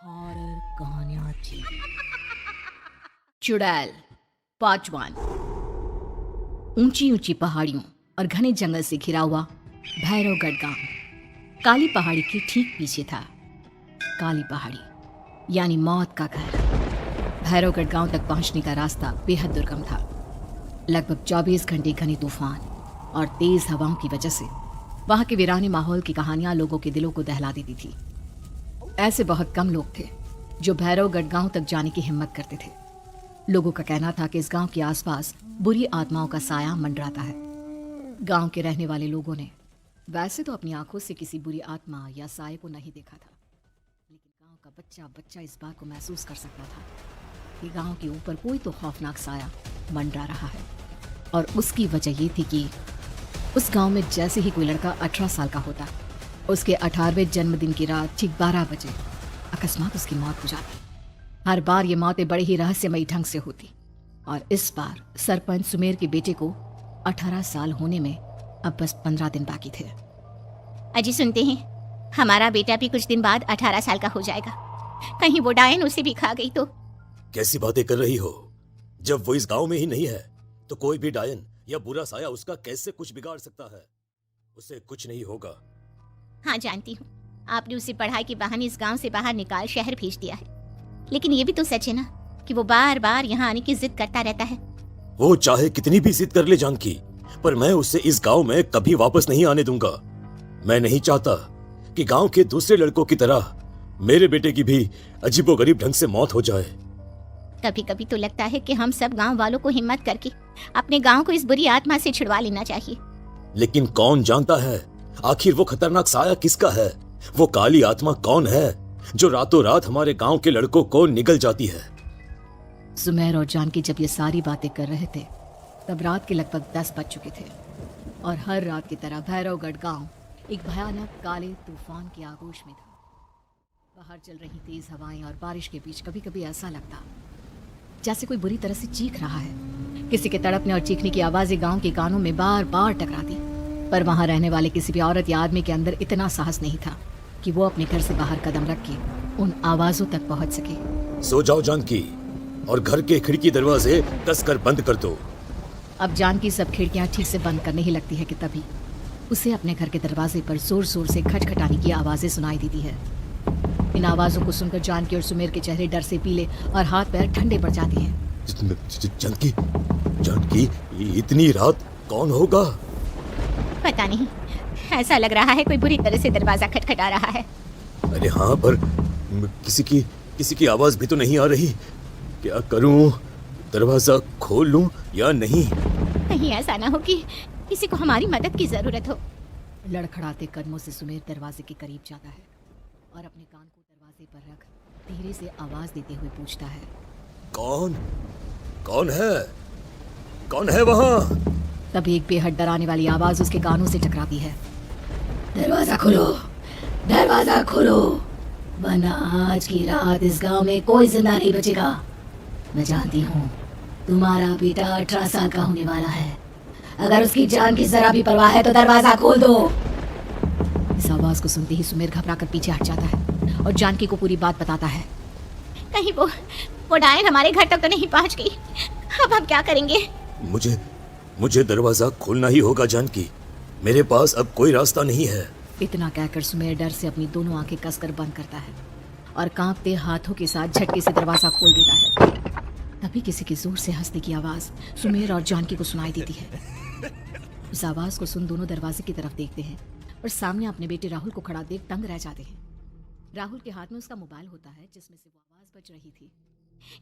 Horror कहानियां थी। चुड़ैल पार्ट 1। ऊंची ऊंची पहाड़ियों और घने जंगल से घिरा हुआ भैरवगढ़ गांव काली पहाड़ी के ठीक पीछे था। काली पहाड़ी यानी मौत का घर। भैरवगढ़ गांव तक पहुंचने का रास्ता बेहद दुर्गम था। लगभग 24 घंटे घने तूफान और तेज हवाओं की वजह से वहां के वीराने माहौल की कहानियां लोगों के दिलों को दहला देती थी। ऐसे बहुत कम लोग थे जो भैरवगढ़ गांव तक जाने की हिम्मत करते थे। लोगों का कहना था कि इस गांव के आसपास बुरी आत्माओं का साया मंडराता है। गांव के रहने वाले लोगों ने वैसे तो अपनी आंखों से किसी बुरी आत्मा या साये को नहीं देखा था, लेकिन गांव का बच्चा बच्चा इस बात को महसूस कर सकता था कि गांव के ऊपर कोई तो खौफनाक साया मंडरा रहा है। और उसकी वजह ये थी कि उस गांव में जैसे ही कोई लड़का 18 साल का होता, उसके 18वें जन्मदिन की रात ठीक 12 बजे अकस्मात उसकी मौत हो जाती। हर बार ये मौतें बड़े ही रहस्यमयी ढंग से होती और इस बार सरपंच सुमेर के बेटे को 18 साल होने में अब बस 15 दिन बाकी थे। अजी सुनते हैं, हमारा बेटा भी कुछ दिन बाद 18 साल का हो जाएगा। कहीं वो डायन उसे भी खा गई तो? कैसी बातें कर रही हो? जब वो इस गांव में ही नहीं है तो कोई भी डायन या बुरा साया उसका कैसे कुछ बिगाड़ सकता है? उसे कुछ नहीं होगा। हाँ जानती हूँ, आपने उसे पढ़ाई के बहाने इस गांव से बाहर निकाल शहर भेज दिया है, लेकिन ये भी तो सच है ना कि वो बार बार यहाँ आने की जिद करता रहता है। वो चाहे कितनी भी जिद कर ले जानकी, पर मैं उसे इस गांव में कभी वापस नहीं आने दूंगा। मैं नहीं चाहता कि गांव के दूसरे लड़कों की तरह मेरे बेटे की भी अजीबोगरीब ढंग से मौत हो जाए। कभी कभी तो लगता है कि हम सब गांव वालों को हिम्मत करके अपने गांव को इस बुरी आत्मा से छुड़वा लेना चाहिए। लेकिन कौन जानता है आखिर वो खतरनाक साया किसका है? वो काली आत्मा कौन है जो रातों रात हमारे गांव के लड़कों को निगल जाती है? सुमेर और जानकी जब ये सारी बातें कर रहे थे तब रात के लगभग 10 बज चुके थे और हर रात की तरह भैरवगढ़ गांव एक भयानक काले तूफान की आगोश में था। बाहर चल रही तेज हवाएं और बारिश के बीच कभी कभी ऐसा लगता जैसे कोई बुरी तरह से चीख रहा है। किसी के तड़पने और चीखने की आवाजें गांव के कानों में बार बार टकराती, पर वहां रहने वाले किसी भी औरत या आदमी के अंदर इतना साहस नहीं था कि वो अपने घर से बाहर कदम रख के उन आवाजों तक पहुंच सके। सो जाओ जानकी और घर के खिड़की दरवाजे कसकर बंद कर दो। अब जानकी सब खिड़कियां ठीक से बंद करने ही लगती है कि तभी उसे अपने घर के दरवाजे पर जोर जोर से खटखटाने की आवाजें सुनाई देती है। इन आवाजों को सुनकर जानकी और सुमेर के चेहरे डर से पीले और हाथ पैर ठंडे पड़ जाते हैं। जानकी, जानकी, इतनी रात कौन होगा? पता नहीं, ऐसा लग रहा है कोई बुरी तरह से दरवाजा खटखटा रहा है। अरे हाँ, पर किसी की आवाज भी तो नहीं आ रही। क्या करूं? दरवाजा खोल लूं या नहीं? कहीं ऐसा ना हो कि किसी को हमारी मदद की जरूरत हो। लड़खड़ाते कदमों से सुमेर दरवाजे के करीब जाता है और अपने कान को दरवाजे पर रख धीरे से आवाज देते हुए पूछता है, कौन है? कौन है वहाँ? तभी एक बेहद डराने वाली आवाज उसके कानों से टकराती है। दरवाजा खोलो, दरवाजा खोलो, वरना आज की रात इस गांव में कोई जिंदा नहीं बचेगा। मैं जानती हूँ तुम्हारा बेटा 18 साल का होने वाला है। अगर उसकी जान की जरा भी परवाह है तो दरवाजा खोल दो। इस आवाज को सुनते ही सुमेर घबराकर पीछे हट जाता है और जानकी को पूरी बात बताता है। कहीं वो डायन हमारे घर तक तो नहीं पहुंच गई? अब हम क्या करेंगे? मुझे दरवाजा खोलना ही होगा जानकी। मेरे पास अब कोई रास्ता नहीं है। इतना कहकर सुमेर डर से अपनी दोनों आंखें कसकर बंद करता है और कांपते हाथों के साथ झटके से दरवाजा खोल देता है। तभी किसी की जोर से हंसने की आवाज सुमेर और जानकी को सुनाई देती है। उस आवाज को सुन दोनों दरवाजे की तरफ देखते हैं और सामने अपने बेटे राहुल को खड़ा देख दंग रह जाते हैं। राहुल के हाथ में उसका मोबाइल होता है जिसमें से वो आवाज बज रही थी।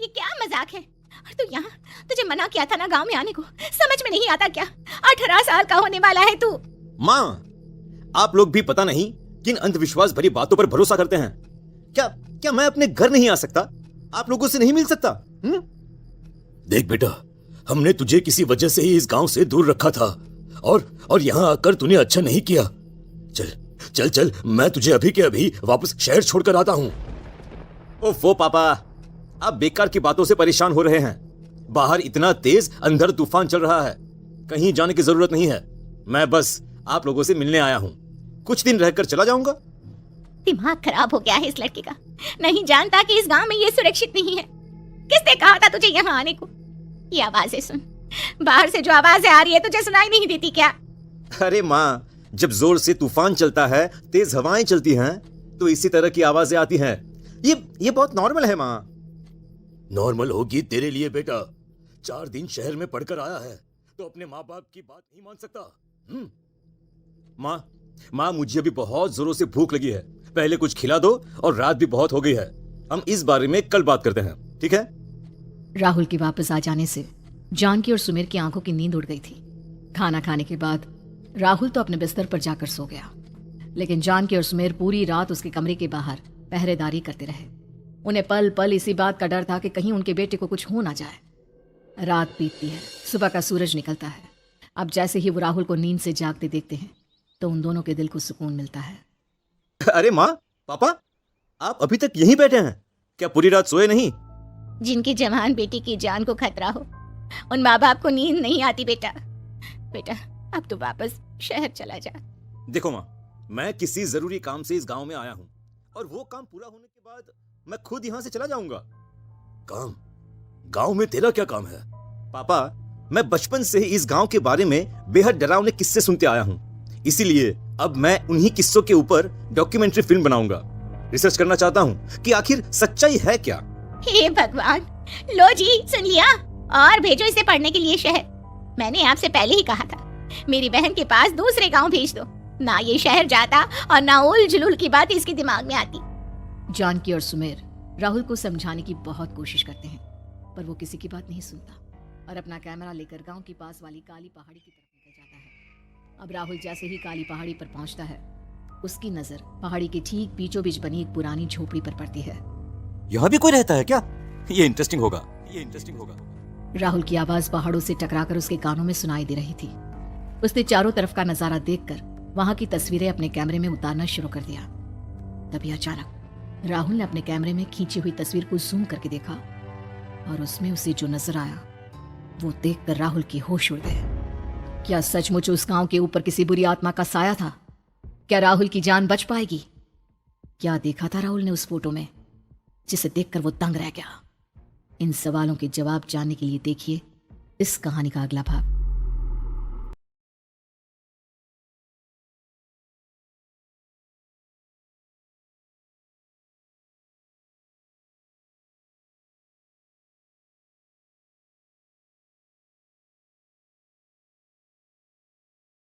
ये क्या मजाक है? और तू यहाँ, तुझे मना किया था ना गांव में आने को, समझ में नहीं आता क्या? 18 साल का होने वाला है तू। माँ, आप लोग भी पता नहीं किन अंधविश्वास भरी बातों पर भरोसा करते हैं। क्या मैं अपने घर नहीं आ सकता? आप लोगों से नहीं मिल सकता? देख बेटा, हमने तुझे किसी वजह से ही इस गांव से दूर रखा था और यहाँ आकर तूने अच्छा नहीं किया। चल, मैं तुझे अभी के अभी वापस शहर छोड़कर आता हूँ। ओफो पापा, आप बेकार की बातों से परेशान हो रहे हैं। बाहर इतना तेज अंधड़ तूफान चल रहा है, कहीं जाने की जरूरत नहीं है। मैं बस आप लोगों से मिलने आया हूँ, कुछ दिन रहकर चला जाऊंगा। दिमाग खराब हो गया है इस लड़के का। नहीं जानता कि इस गांव में ये सुरक्षित नहीं है। किसने कहा था तुझे यहाँ आने को? ये आवाजें सुन, बाहर से जो आवाजें आ रही है तुझे सुनाई नहीं देती क्या? अरे माँ, जब जोर से तूफान चलता है, तेज हवाएं चलती हैं, तो इसी तरह की आवाजें आती हैं। ये बहुत नॉर्मल है माँ। नॉर्मल होगी तेरे लिए बेटा। 4 दिन शहर में पढ़कर आया है तो अपने माँ बाप की बात नहीं मान सकता। माँ, मुझे अभी बहुत जोरों से भूख लगी है। पहले कुछ खिला दो, और रात भी बहुत हो गई है। हम इस बारे में कल बात करते हैं, ठीक है? राहुल के वापस आ जाने से जानकी और सुमेर की आंखों की नींद उड़ गई थी। खाना खाने के बाद राहुल तो अपने बिस्तर पर जाकर सो गया, लेकिन जानकी और सुमेर पूरी रात उसके कमरे के बाहर पहरेदारी करते रहे। उन्हें पल पल इसी बात का डर था कि कहीं उनके बेटे को कुछ हो ना जाए। रात बीतती है, सुबह का सूरज निकलता है। अब जैसे ही वो राहुल को नींद से जागते देखते हैं तो उन दोनों के दिल को सुकून मिलता है। अरे माँ, पापा, आप अभी तक यहीं बैठे हैं? क्या पूरी रात सोए नहीं? जिनकी जवान बेटी की जान को खतरा हो, उन माँ बाप को नींद नहीं आती बेटा। बेटा, अब तो वापस शहर चला जा। देखो माँ, मैं किसी जरूरी काम से इस गांव में आया हूँ, और वो काम पूरा होने के बाद मैं खुद यहाँ से चला जाऊंगा। काम? गांव में तेरा क्या काम है? पापा, मैं बचपन से ही इस गांव के बारे में बेहद डरावने किस्से सुनते आया हूँ। इसीलिए अब मैं उन्हीं किस्सों के ऊपर डॉक्यूमेंट्री फिल्म बनाऊंगा। रिसर्च करना चाहता हूँ कि आखिर सच्चाई है क्या। हे भगवान, लो जी, सुन लिया, और भेजो इसे पढ़ने के लिए शहर। मैंने आपसे पहले ही कहा था, मेरी बहन के पास दूसरे गांव भेज दो। ना ये शहर जाता और ना उल जुलूल की बात इसके दिमाग में आती। जानकी और सुमेर राहुल को समझाने की बहुत कोशिश करते हैं, पर वो किसी की बात नहीं सुनता और अपना कैमरा लेकर गांव के पास वाली काली पहाड़ी की तरफ निकल जाता है। अब राहुल जैसे ही काली पहाड़ी पर पहुंचता है, उसकी नजर पहाड़ी के ठीक बीचों बीच बनी एक पुरानी झोपड़ी पर पड़ती है। यहाँ भी कोई रहता है क्या? ये इंटरेस्टिंग होगा। राहुल की आवाज पहाड़ों से टकराकर उसके कानों में सुनाई दे रही थी। उसने चारों तरफ का नजारा देखकर वहां की तस्वीरें अपने कैमरे में उतारना शुरू कर दिया। तभी अचानक राहुल ने अपने कैमरे में खींची हुई तस्वीर को जूम करके देखा, और उसमें उसे जो नजर आया वो देखकर राहुल की होश उड़ गए। क्या सचमुच उस गांव के ऊपर किसी बुरी आत्मा का साया था? क्या राहुल की जान बच पाएगी? क्या देखा था राहुल ने उस फोटो में जिसे देखकर वो दंग रह गया? इन सवालों के जवाब जानने के लिए देखिए इस कहानी का अगला भाग।